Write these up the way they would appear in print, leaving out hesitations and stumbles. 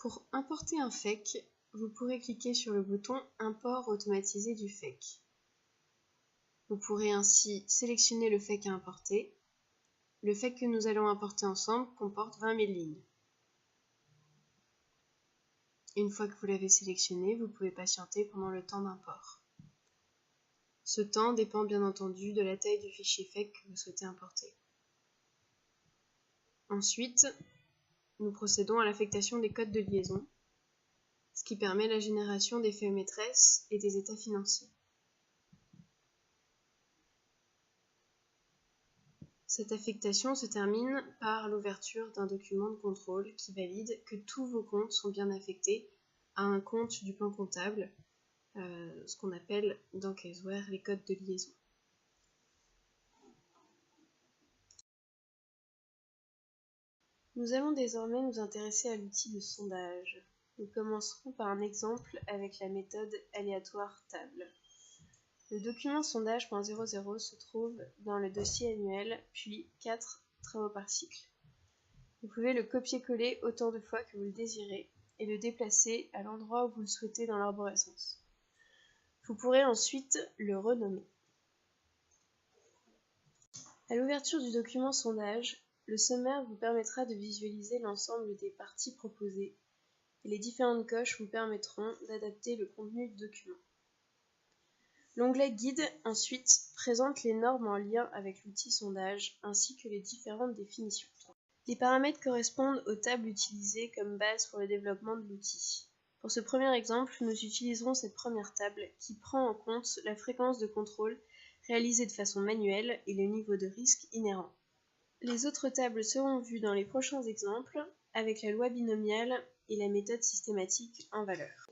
Pour importer un FEC, vous pourrez cliquer sur le bouton « Import automatisé du FEC ». Vous pourrez ainsi sélectionner le FEC à importer. Le FEC que nous allons importer ensemble comporte 20 000 lignes. Une fois que vous l'avez sélectionné, vous pouvez patienter pendant le temps d'import. Ce temps dépend bien entendu de la taille du fichier FEC que vous souhaitez importer. Ensuite, nous procédons à l'affectation des codes de liaison, ce qui permet la génération des feuilles maîtresses et des états financiers. Cette affectation se termine par l'ouverture d'un document de contrôle qui valide que tous vos comptes sont bien affectés à un compte du plan comptable, ce qu'on appelle dans Caseware les codes de liaison. Nous allons désormais nous intéresser à l'outil de sondage. Nous commencerons par un exemple avec la méthode aléatoire table. Le document sondage.00 se trouve dans le dossier annuel, puis 4 travaux par cycle. Vous pouvez le copier-coller autant de fois que vous le désirez et le déplacer à l'endroit où vous le souhaitez dans l'arborescence. Vous pourrez ensuite le renommer. À l'ouverture du document sondage, le sommaire vous permettra de visualiser l'ensemble des parties proposées et les différentes coches vous permettront d'adapter le contenu du document. L'onglet Guide, ensuite, présente les normes en lien avec l'outil sondage ainsi que les différentes définitions. Les paramètres correspondent aux tables utilisées comme base pour le développement de l'outil. Pour ce premier exemple, nous utiliserons cette première table qui prend en compte la fréquence de contrôle réalisée de façon manuelle et le niveau de risque inhérent. Les autres tables seront vues dans les prochains exemples avec la loi binomiale et la méthode systématique en valeur.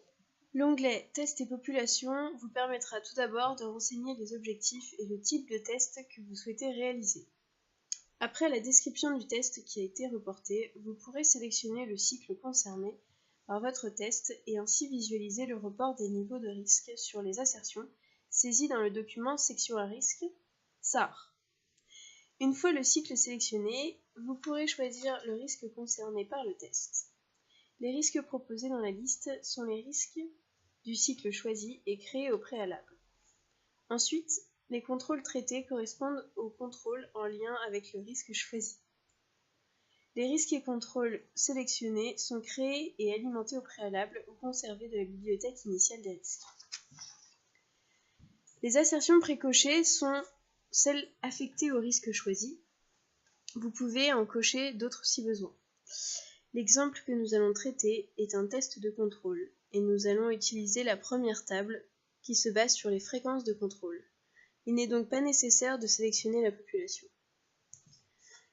L'onglet Test et population vous permettra tout d'abord de renseigner les objectifs et le type de test que vous souhaitez réaliser. Après la description du test qui a été reporté, vous pourrez sélectionner le cycle concerné par votre test et ainsi visualiser le report des niveaux de risque sur les assertions saisies dans le document section à risque SAR. Une fois le cycle sélectionné, vous pourrez choisir le risque concerné par le test. Les risques proposés dans la liste sont les risques du cycle choisi et créé au préalable. Ensuite, les contrôles traités correspondent aux contrôles en lien avec le risque choisi. Les risques et contrôles sélectionnés sont créés et alimentés au préalable ou conservés de la bibliothèque initiale des risques. Les assertions précochées sont celles affectées au risque choisi. Vous pouvez en cocher d'autres si besoin. L'exemple que nous allons traiter est un test de contrôle et nous allons utiliser la première table qui se base sur les fréquences de contrôle. Il n'est donc pas nécessaire de sélectionner la population.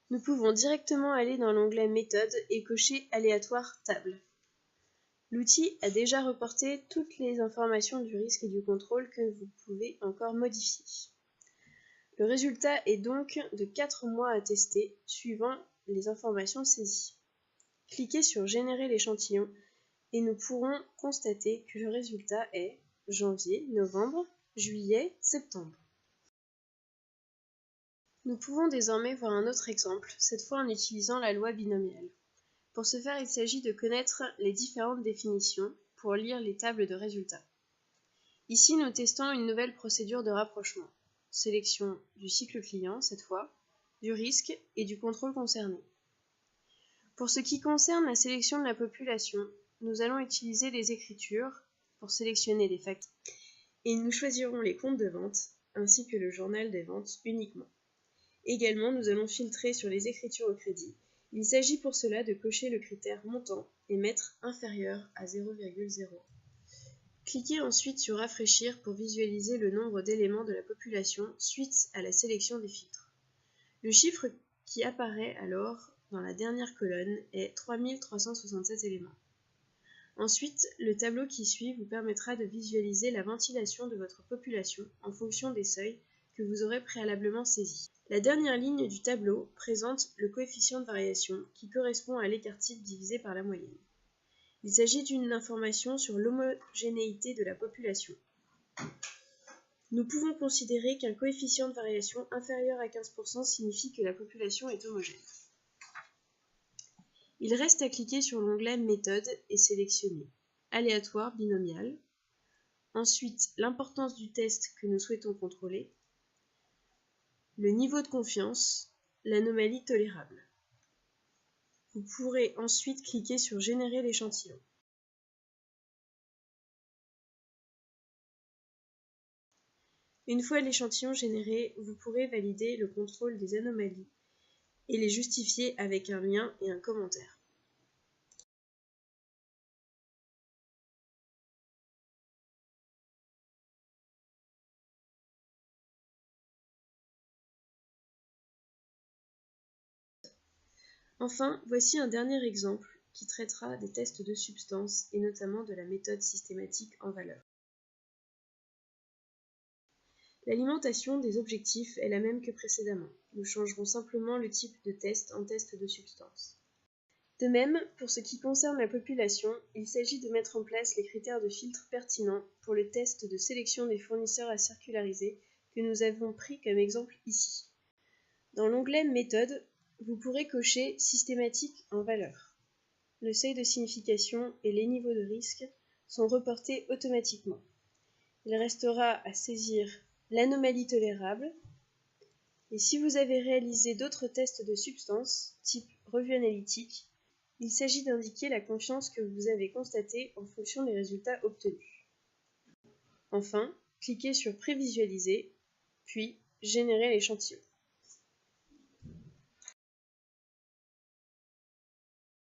Nous pouvons directement aller dans l'onglet Méthode et cocher Aléatoire table. L'outil a déjà reporté toutes les informations du risque et du contrôle que vous pouvez encore modifier. Le résultat est donc de 4 mois à tester, suivant les informations saisies. Cliquez sur Générer l'échantillon et nous pourrons constater que le résultat est janvier, novembre, juillet, septembre. Nous pouvons désormais voir un autre exemple, cette fois en utilisant la loi binomiale. Pour ce faire, il s'agit de connaître les différentes définitions pour lire les tables de résultats. Ici, nous testons une nouvelle procédure de rapprochement. Sélection du cycle client, cette fois, du risque et du contrôle concerné. Pour ce qui concerne la sélection de la population, nous allons utiliser les écritures pour sélectionner les facteurs et nous choisirons les comptes de vente ainsi que le journal des ventes uniquement. Également, nous allons filtrer sur les écritures au crédit. Il s'agit pour cela de cocher le critère montant et mettre inférieur à 0,0. Cliquez ensuite sur Rafraîchir pour visualiser le nombre d'éléments de la population suite à la sélection des filtres. Le chiffre qui apparaît alors dans la dernière colonne est 3367 éléments. Ensuite, le tableau qui suit vous permettra de visualiser la ventilation de votre population en fonction des seuils que vous aurez préalablement saisis. La dernière ligne du tableau présente le coefficient de variation qui correspond à l'écart type divisé par la moyenne. Il s'agit d'une information sur l'homogénéité de la population. Nous pouvons considérer qu'un coefficient de variation inférieur à 15% signifie que la population est homogène. Il reste à cliquer sur l'onglet Méthode et sélectionner Aléatoire binomial, ensuite l'importance du test que nous souhaitons contrôler, le niveau de confiance, l'anomalie tolérable. Vous pourrez ensuite cliquer sur Générer l'échantillon. Une fois l'échantillon généré, vous pourrez valider le contrôle des anomalies et les justifier avec un lien et un commentaire. Enfin, voici un dernier exemple qui traitera des tests de substance et notamment de la méthode systématique en valeur. L'alimentation des objectifs est la même que précédemment. Nous changerons simplement le type de test en test de substance. De même, pour ce qui concerne la population, il s'agit de mettre en place les critères de filtre pertinents pour le test de sélection des fournisseurs à circulariser que nous avons pris comme exemple ici. Dans l'onglet Méthode, vous pourrez cocher Systématique en valeur. Le seuil de signification et les niveaux de risque sont reportés automatiquement. Il restera à saisir l'anomalie tolérable, et si vous avez réalisé d'autres tests de substance, type revue analytique, il s'agit d'indiquer la confiance que vous avez constatée en fonction des résultats obtenus. Enfin, cliquez sur Prévisualiser, puis Générer l'échantillon.